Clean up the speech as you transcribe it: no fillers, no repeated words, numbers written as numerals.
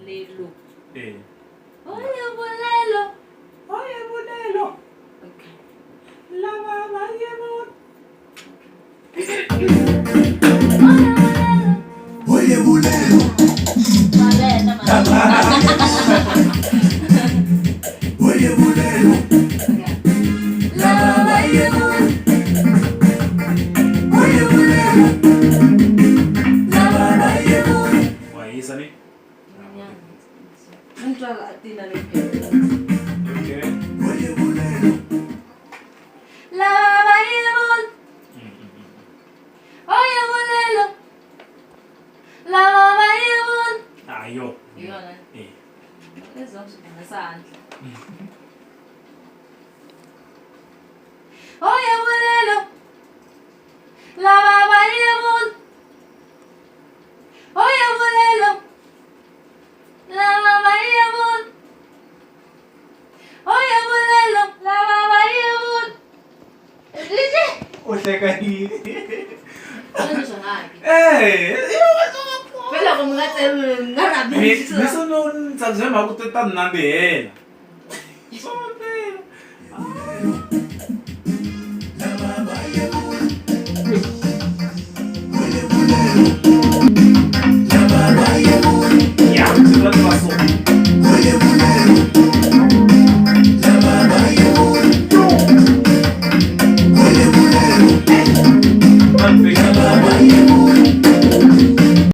bolelo. Oye bolelo. Oye bolelo. Okay. Lava mayemut. Oye bolelo. Malena, Oye bolelo. Lava mayemut. Oye bolelo. Lava mayemut. Wayisa ni? Entrala atina le Okay. Oye bolelo. Lava mayemut. Oye bolelo. Lava mayemut. Ayo. Iyona. Ezomshika ngesandla. Oye bolelo. Lava mayemut. Oye bolelo. Lava mayemut. Oye bolelo. Lava mayemut. Dice. Uhleka yini? Ngisho ngakhe. Eh, Phela kumngathi ngarabi. misunun tsanzwe makuteta nandela.